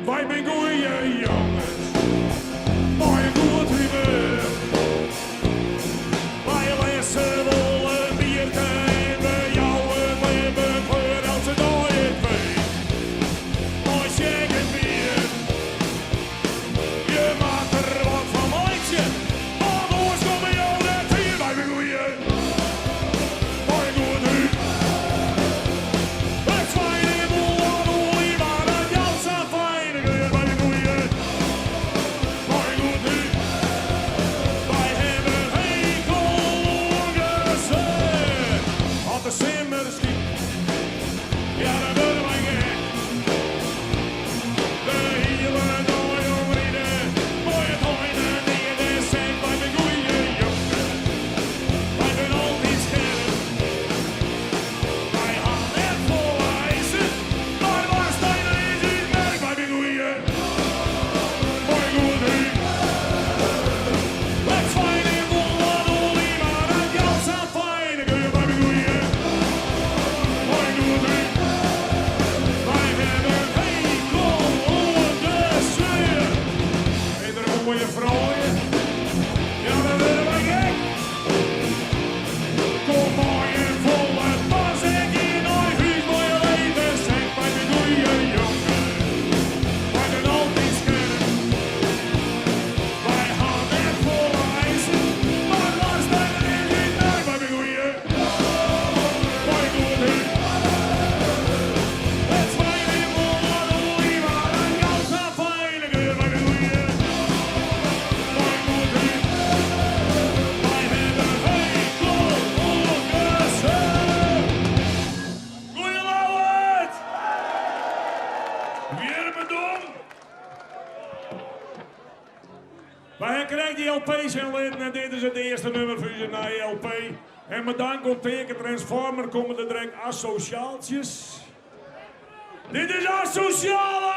Wij zijn goeie jongens, mooi goed humeur. Wij lessen wel een biertje en we jouwen leven voor als het ooit weet. Mooi zeggen bier, je maakt er wat van mooitje. Maar boos kom je jou net hier, wij zijn goeie, mooi goed humeur. Het fijn in boel aan olie, maar dat jou zo fijn. Wij zijn goeie, mooi goed humeur. Wij hebben hekel gezegd. Had de simmer schiet, ja dan worden wij gek. De hele dag jongeren, mooie toinen die in de zek. Wij zijn goeie jongen, wij zijn altijd scherp. Wij gaan net vol ijzer, maar waar staan er in het merk? Wij zijn goeie, mooi goed humeur. Het fijn in boel aan olie, maar dat jou zo fijn. Wij zijn goeie, mooi goed humeur. Wij hebben hekel aan de sfeer. Iedere mooie vrouwen, ja dan worden wij gek. Kom mooi en vol het pas ik in ooit huis voor je leven. Zeg wij zijn goeie jongen, wij zijn altijd scherp. Wij gaan net vol ijzer, maar waar staan er in het merk? Wij zijn goeie, mooi goed humeur. Het fijn in boel aan olie, maar dat jou zo fijn. Wij zijn goeie, mooi goed humeur. Wij hebben hekel aan gezegd. Goeie lauwert! Weer bedankt! Wij krijgen die LP's in leden en dit is het eerste nummer voor je naar LP. En met dank op teken Transformer komen er direct associaaltjes. Dit is Asociale!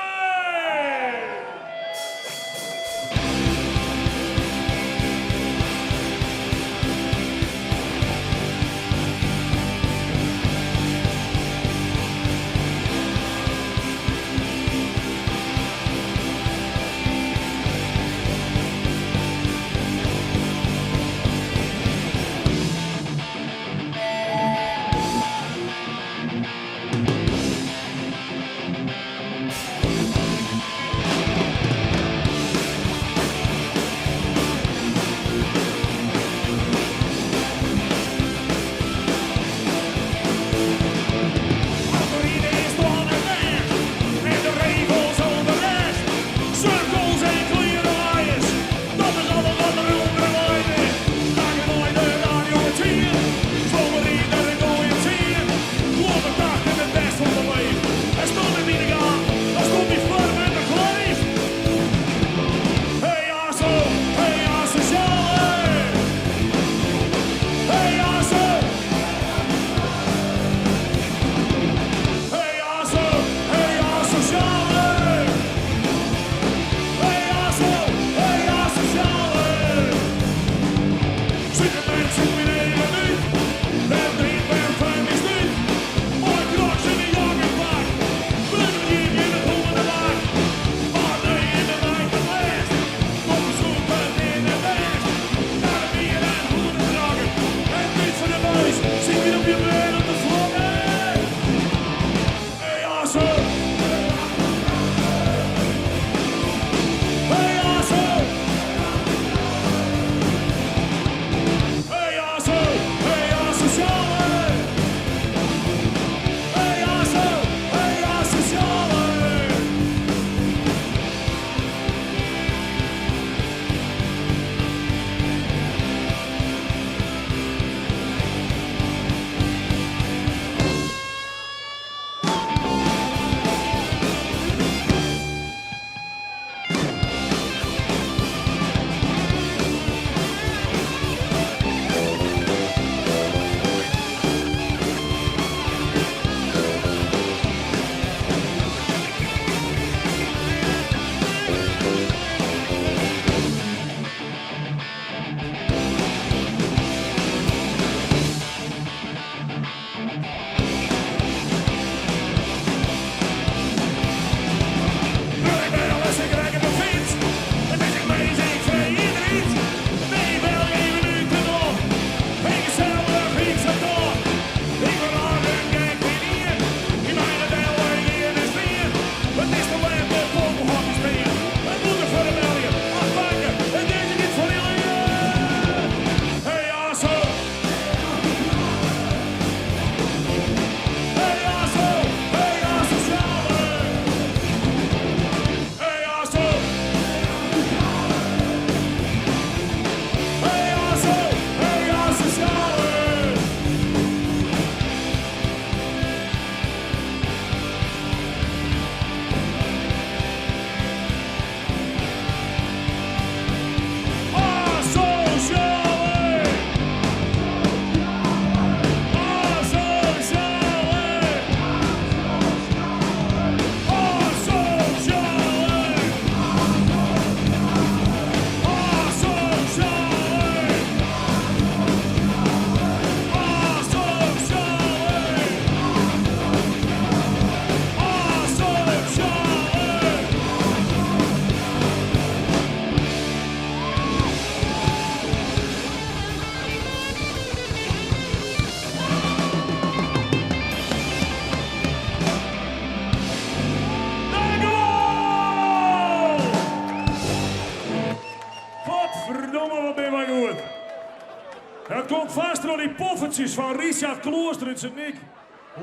van die poffertjes van Richard Klooster in Sint-Nick.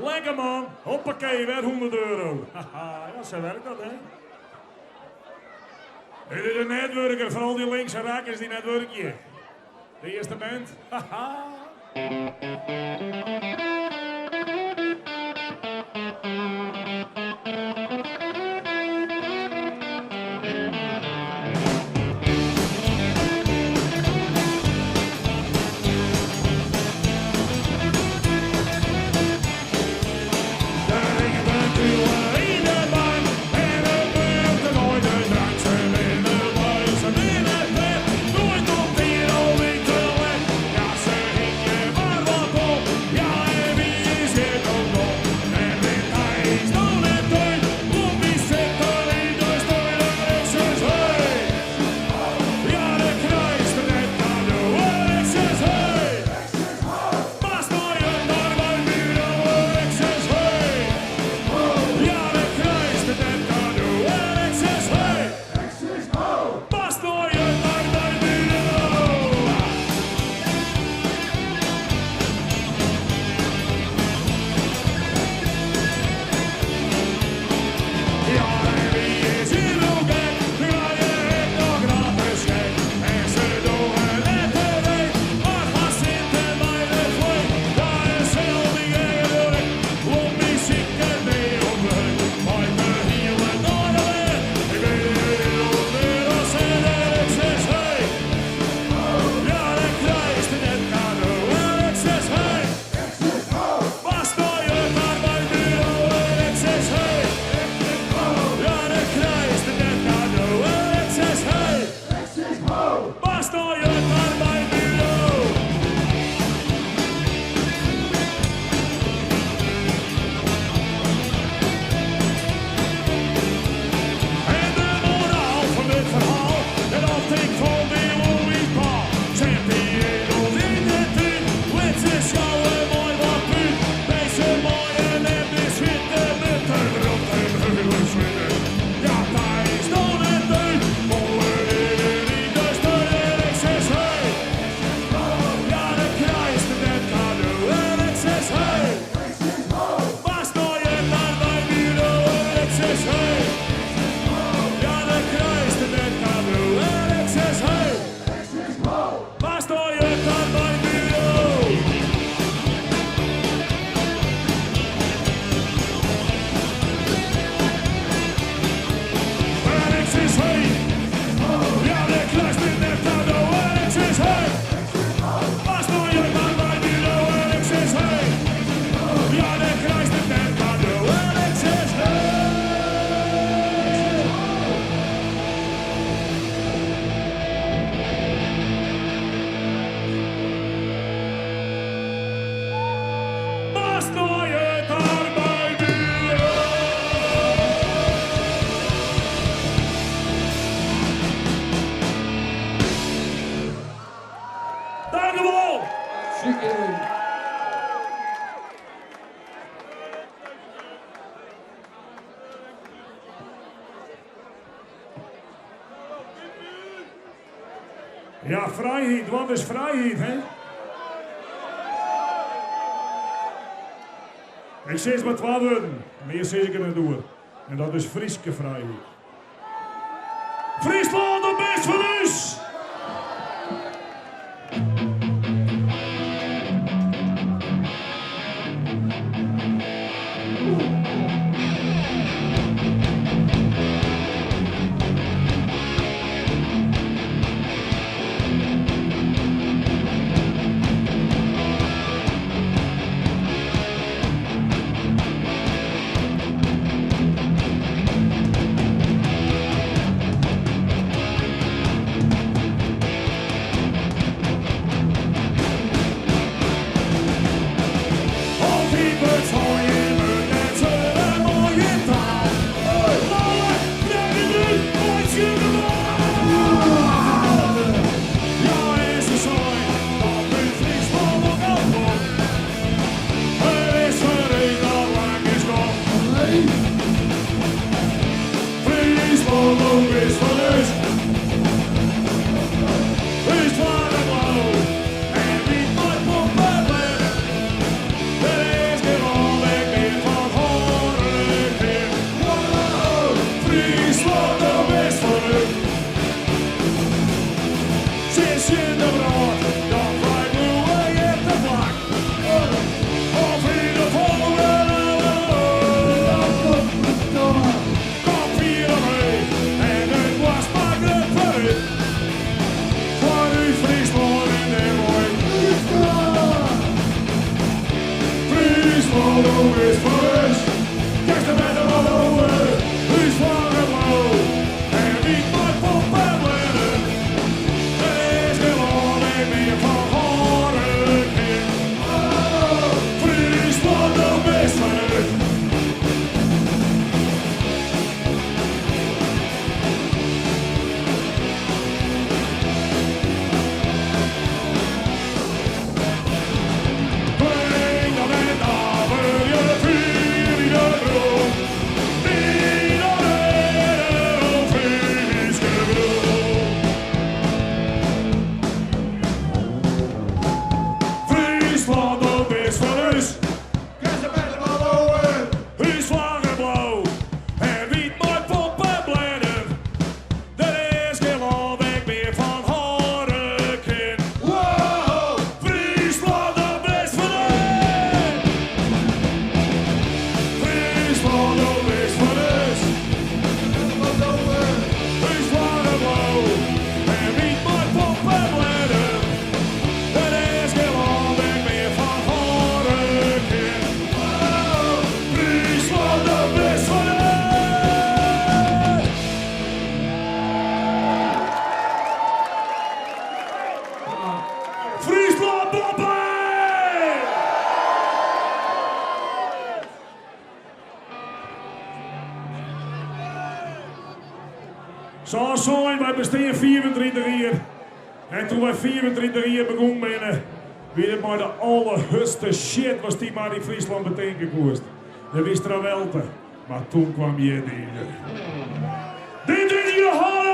Lekker man. Hoppakee, weer 100 euro. Haha, ja, zo werkt dat, hè. Dit is een netwerker van al die linkse rakkers die netwerken hier. De eerste band. Haha. Ja, vrijheid, wat is vrijheid, hè? Ik zeg maar 2 woorden, meer zeg ik er niet door. En dat is Frieske vrijheid. Fryslân, de best van ons! Zo zijn wij bestaan 24 jaar. En toen wij 24 jaar begonnen binnen, wie het maar de allerhutste shit was die maar in Fryslân betekenen koest. Dat wist er wel te. Maar toen kwam je hier. Dit is Johannes!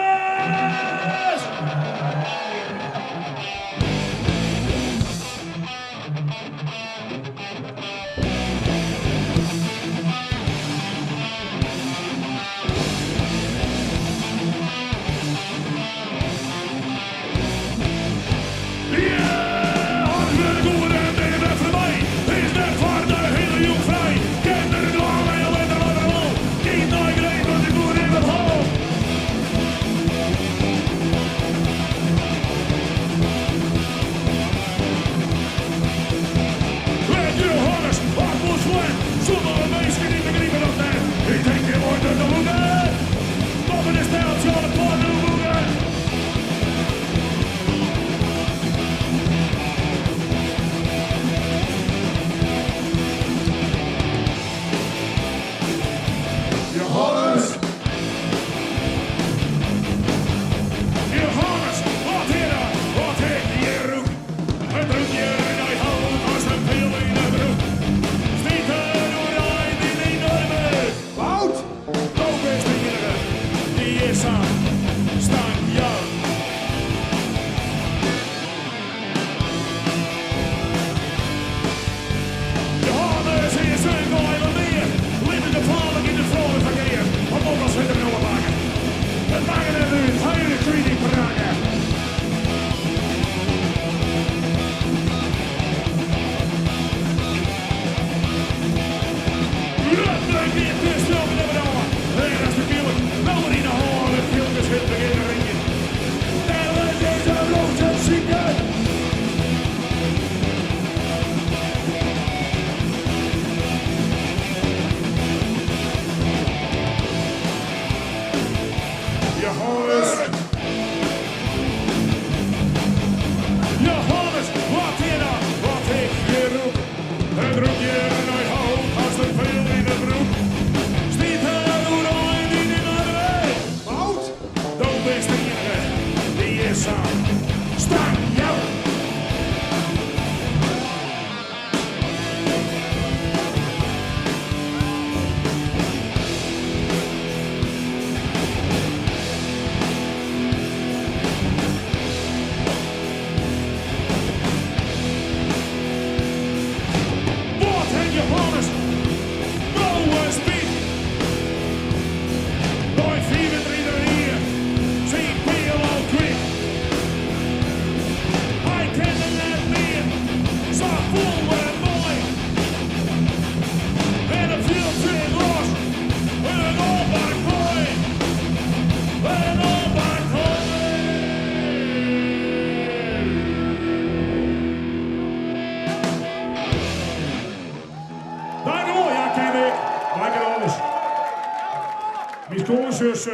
Mijn schoonzus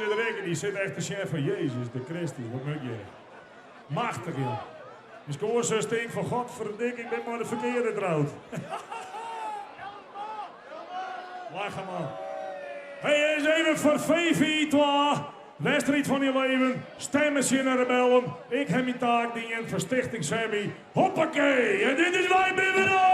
in de reken, die zit echt de chef van Jezus, de Christus, wat moet je? Machtig, joh. Mijn schoonzus denkt van godverdik, ik ben maar de verkeerde trouwd. Lachen, man. Hey, eens even voor VV2. Wedstrijd van je leven. Stemmen in de rebellen. Ik heb mijn taak dienen voor Stichting Sammy. Hoppakee. En dit is Wij Binnen op!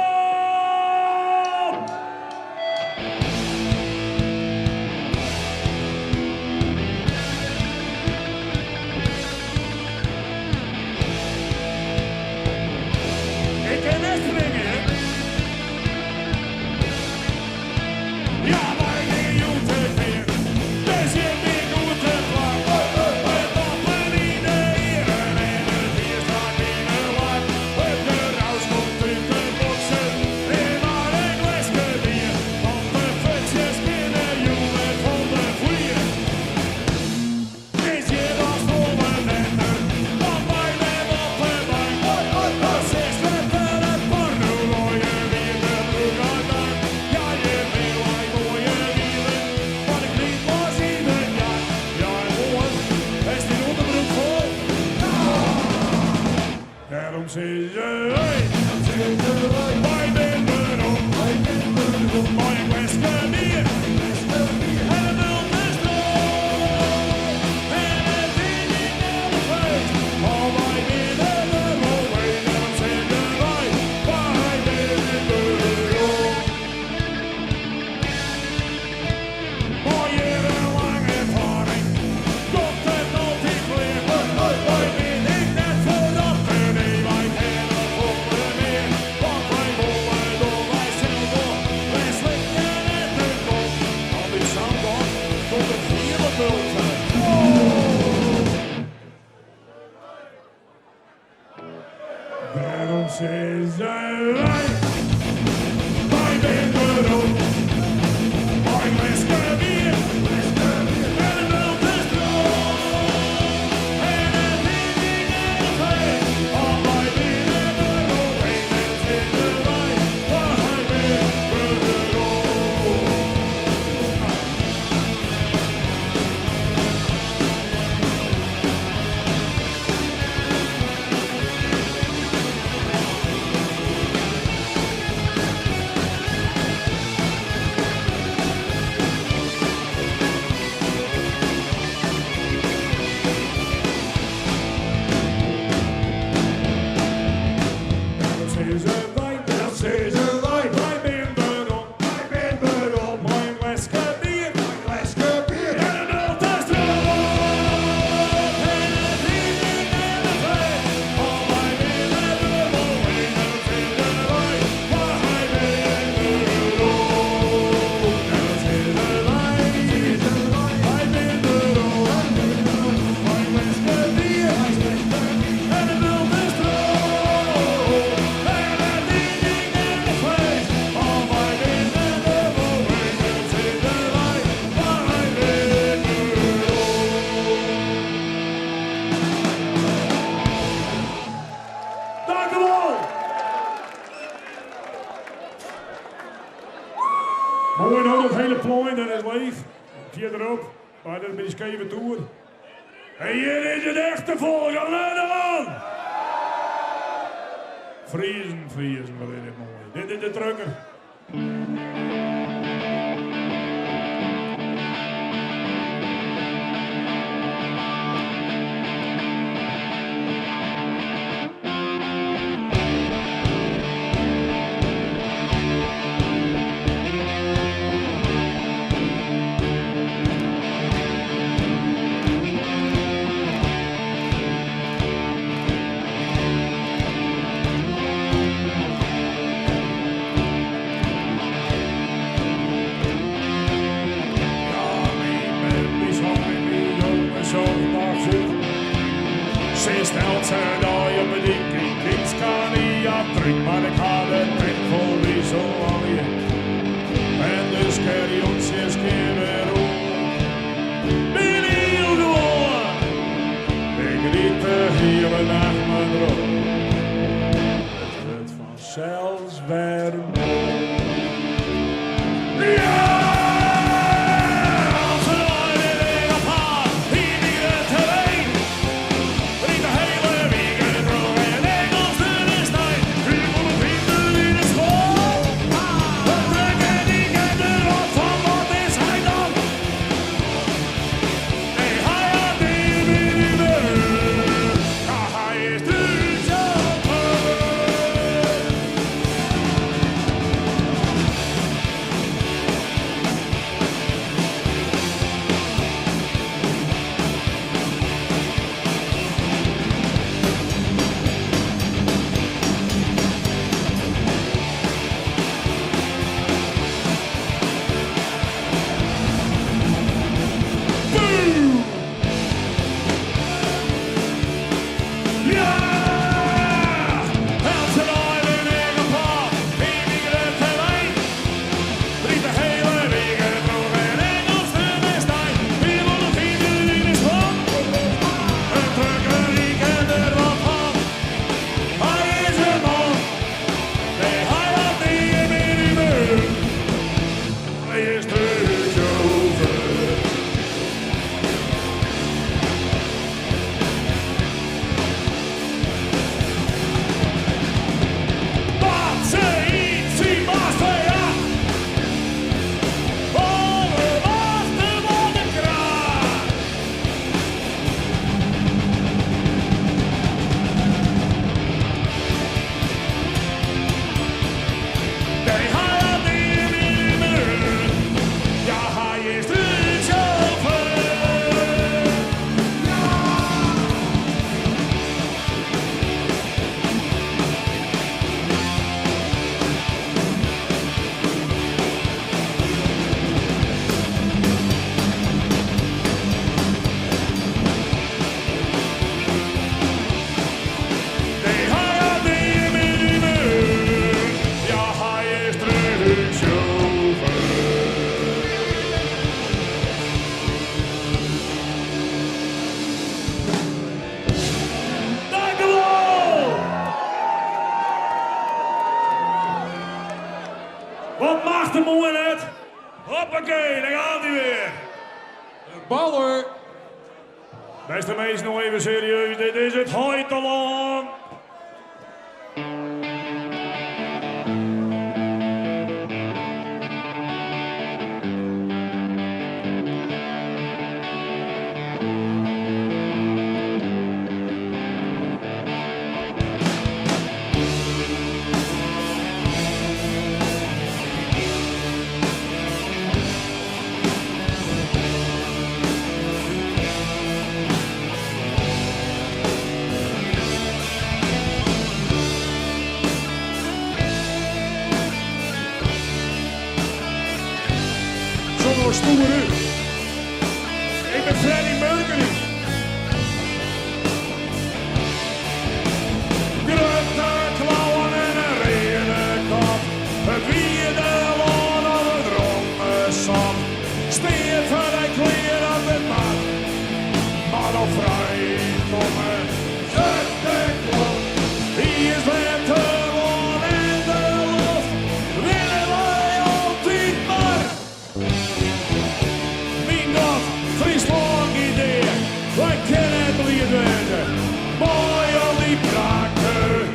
Ik ken net springen, hè? Ja, maar ik ben jong te veel. Dus je bent goed te lang. Met tappen in de heren en het bier staat in de lak. Het geruis komt uit de boksen en maar een lesje bier. Want de futjes kunnen jongen van de vlier. Is je was voor mijn netter, dan bij hem op de bank. Als is het wel het porno, mooie weer de broek uit dank. Ja, je wil mij mooie wielen, maar ik niet was ieder jaar. Ja, mooi, is die onderbroek vol? Daarom zei ze, hey, wij binnen op, maar ik wens je meer. En het wil best wel, en het ding in de feest. Maar wij binnen op, en dan zeggen wij binnen op. Mooie lange ervaring, komt het altijd weer. Wij ben ik net voorop, nee, wij kennen volle meer. Want wij wollen door, wij zijn door, wij slikken net de kop. Al die zandbak, tot het hele bult zijn. Daarom zijn zij wij binnen op. Mooi lesje bier, en het wild is droog. En het ding in de feest, al wij binnen op. En dan zitten wij binnen op. Dat zeggen wij, wij binnen op. Mooi lesje bier, en het wild is droog. En het ding in de feest, al wij binnen op. En dan zitten wij binnen op. En dan zitten wij binnen op. Mooi lesje bier, en het wild is droog. En het ding in de feest, al wij binnen op. En dan zitten wij binnen op. Dank u wel. Mooi nou, dat hele plein, dat is leeg. Verderop, maar dat is geen toer. En hier is het echte volk, aan de hand. Vriezen, wat is dit mooi. Dit is de trucker. Ze stelt ze daar je bediening, niets kan niet afdrukken, maar ik had het echt voor wie zo al je. En dus keer je ons eens keer weer op. Ben heel gewoon, ik riep de hele nacht maar erop. Het wordt vanzelfs weer mooi. Ja! mooi net. Hoppakee, daar gaat hij weer. Baller. Beste mensen, nog even serieus. Dit is het Hoiteland. Zonder stoere. Ik ben Freddy Mercury. Grote klauwen en een regenkap. Het wierde loon op het ronde zand. Steer voor de kleren op het mat. Maar op vrij komen. Zet de klok. Hier is het gewoon in de lucht. Willen wij altijd maar. Fryslân idee, wij kennen het lied weten. Mooi al die braken.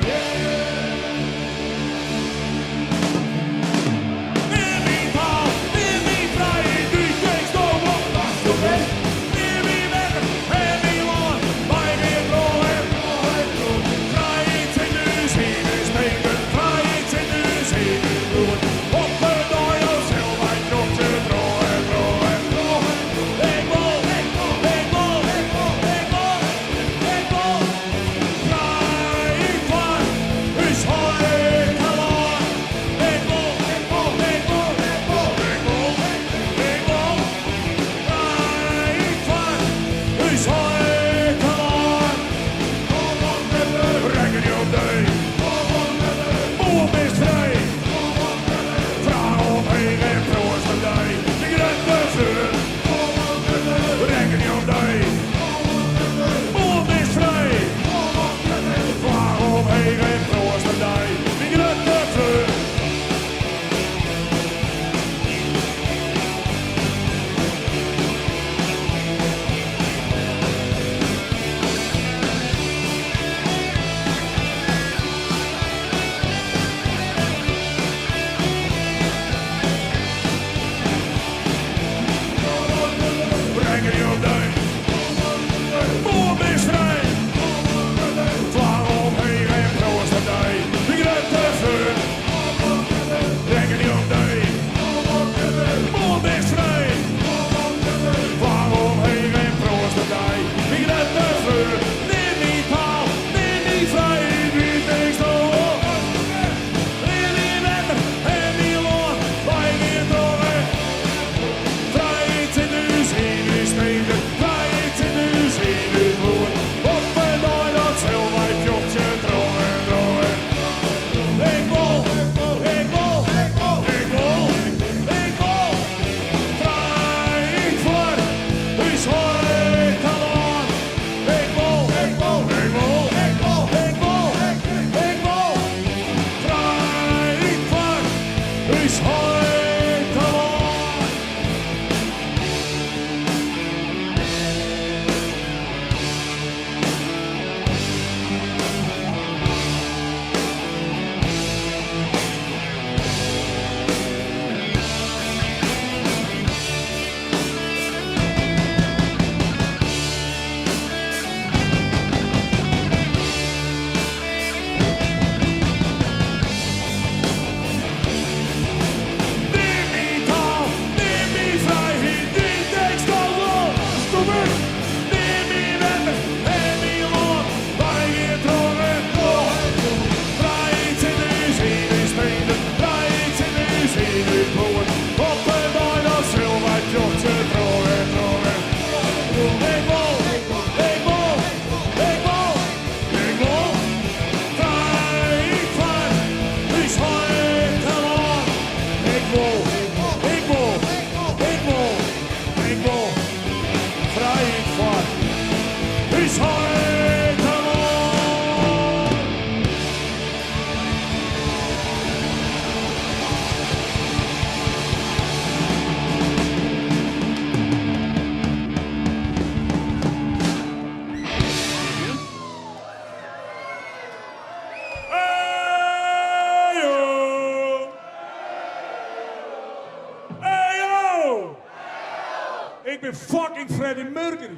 Ik ben fucking Freddie Mercury.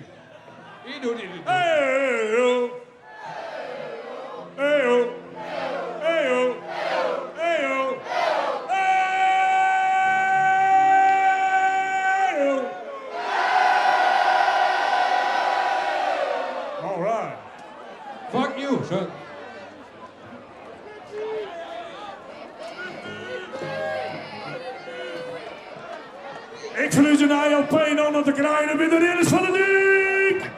Hier doet hij het. Hey yo. Hey yo. Hey yo. Hey yo. Hey yo. All right. Fuck you, son. Ik verlies een ILP om te krijgen met de ridders van de dik.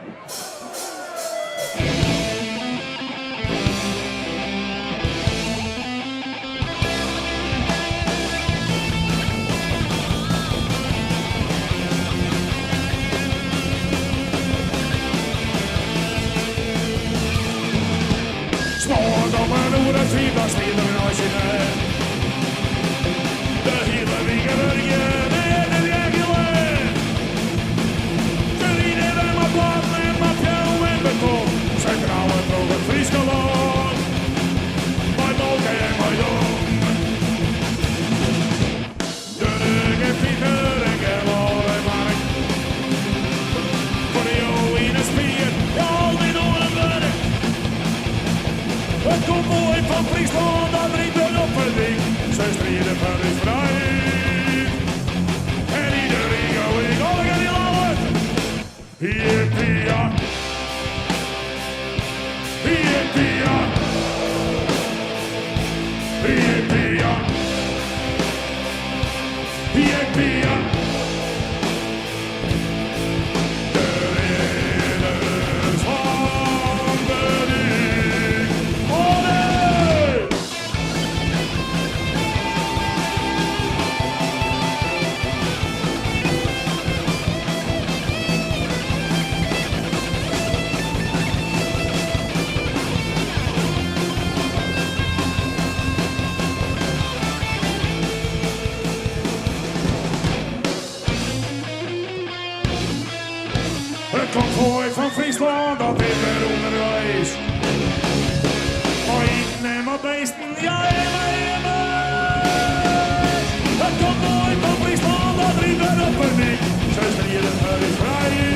Smart om een oren fyra stilen med narsine. De hele vingerbörje. Zijn trouwen over Fryslân. Mijn mogen en mijn jong. De ruggen vliegen en geloof en mark. Voor jou in een spier, ja, altijd door een werk. Het konvooi van Fryslân, dat drinkt een op een ding. Ze strijden voor de vrijheid. En iedereen gaat ik, alle gaan die lauwen. Hippie, ja. Hippie-ja. Hippie-ja. Hippie-ja. De ridders van de dik. Olé! Het konvooi van Fryslân, dat is weer onderwijs. Maar eten en maar beesten, ja, het konvooi van Fryslân, dat drinkt weer op een dik. Ze strijden voor de vrijheid.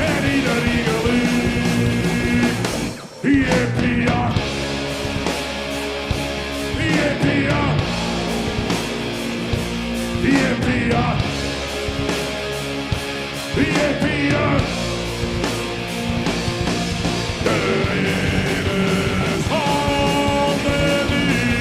En iedereen gelijk. Hippie-ja. Hippie-ja. Hippie-ja. Hippie-ja. De ridders van de dik.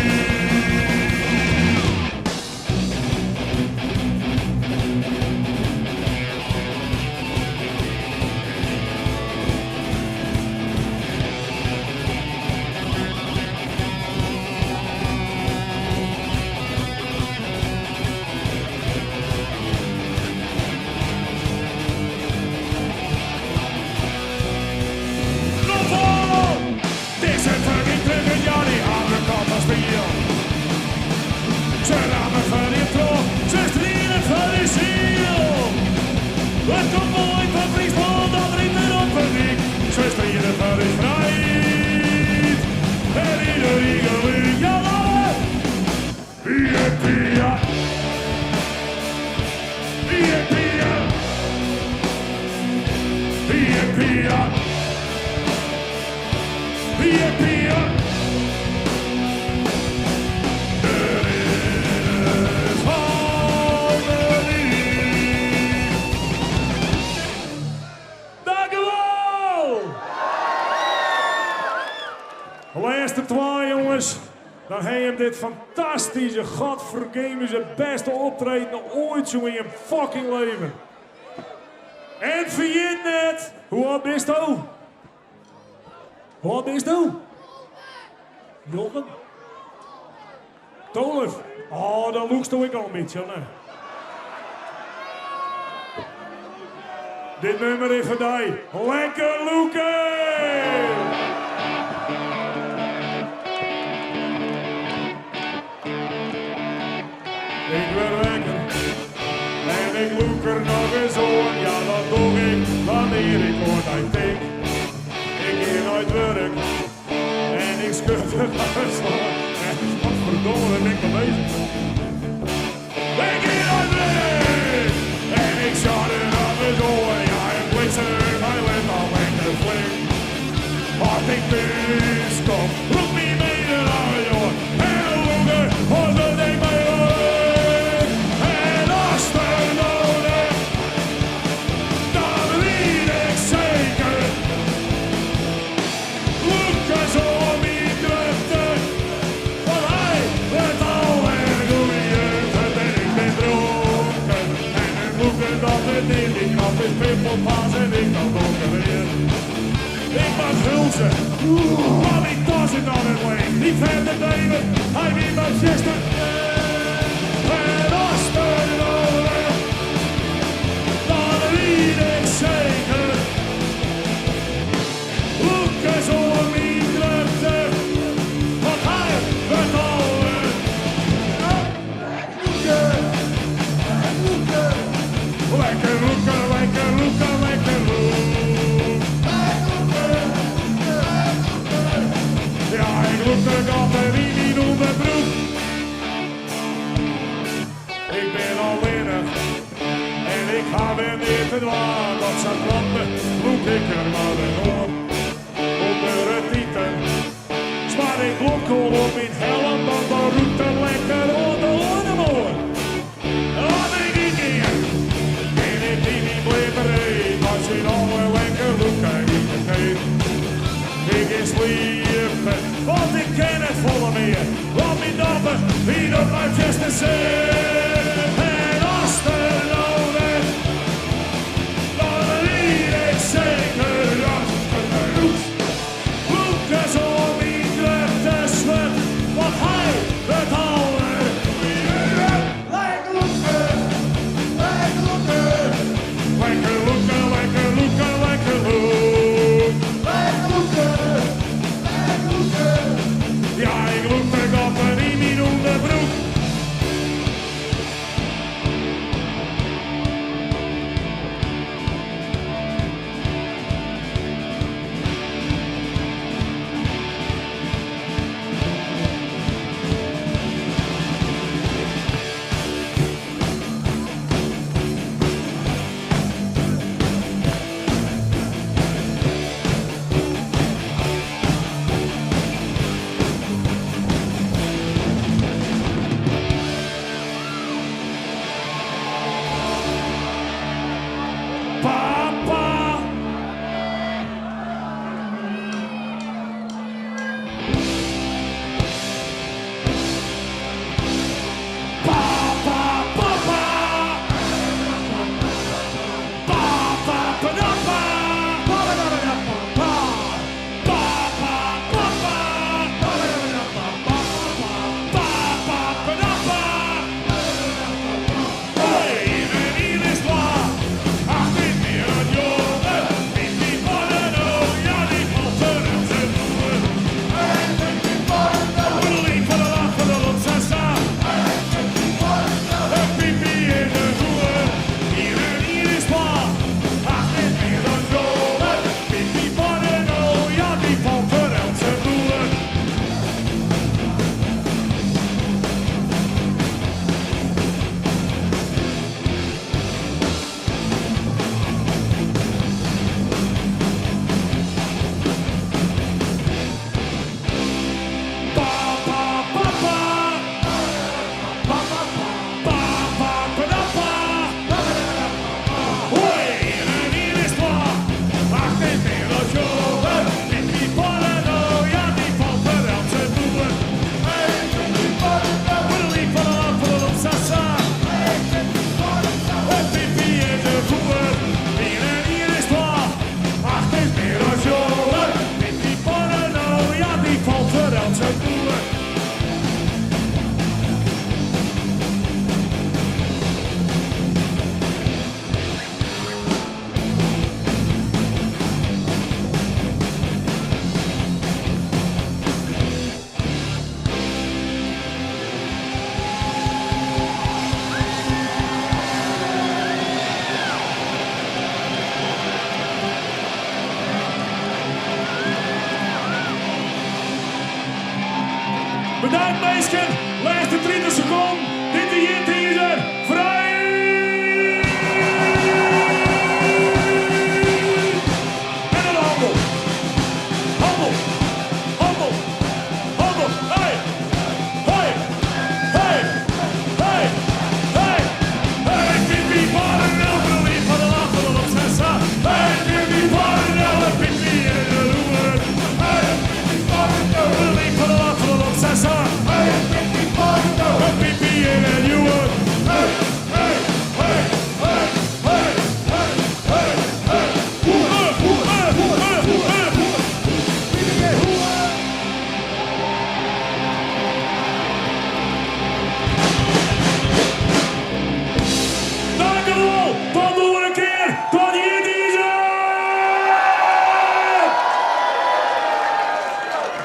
Ze rammen van je trouw, ze strijden van je ziel. Het konvooi van Fryslân, dat dringt weer op een dik. Ze strijden voor de vrijheid. En iedereen gelijk, ja, lachen. Hippie-ja. Hippie-ja. Hippie-ja. Hippie-ja. Laatste twee jongens, dan heb je dit fantastische, godvergeven zijn beste optreden ooit zo in je fucking leven. En vergeet net, hoe oud bist je? Hoe oud bist je? Jochen? 12. Oh, dan loekst ik al een beetje, hè. Dit nummer is voor die. Lekker loeken! Ik ben lekker en ik loek er nog eens aan. Ja, dat doe ik wanneer ik hoor dat tik. Ik ga nooit werk en ik schud er nog eens aan. En wat verdomme ben ik al bezig. Ik ga nooit werk en ik zal biskop. Roep me mee naar jou. En honger, onder de mij. En als er nodig, dan weet ik zeker. Lucas om in drukte, want hij werd alweer goeie. En ik ben dronken. En ik loeken dat het niet, ik knap is pippelpaas en ik kan donker weer. Ik was hulzen, maar ik was het aan het leen. Die verder nemen, hij niet maar gisteren. En als er nodig, dan weet ik zeker. Lucas om in drukte, want hij werd alweer. Lekker roeken, lekker roeken, lekker roeken. Ja, ik roep de gaten niet om de broek. Ik ben alleenig en ik ga weer niet te dwaan. Dat ze branden, moet ik er maar in op. Onder het tieten, zwaar ik blokkel op in helm, want dan roept er lekker onder de moor. Laat ik niet meer, en ik die niet bleverij, als je dan wel lekker roept, kijk ik het niet. Ik is liefde, want ik ken het volle meer. Laat me dappen, wie dat maar just te zien. En als er nodig, dan weet ik zeker dat het er doet. Lucas om in drukte zwet, want hij werd alweer.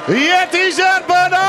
Jitiizer, bedankt!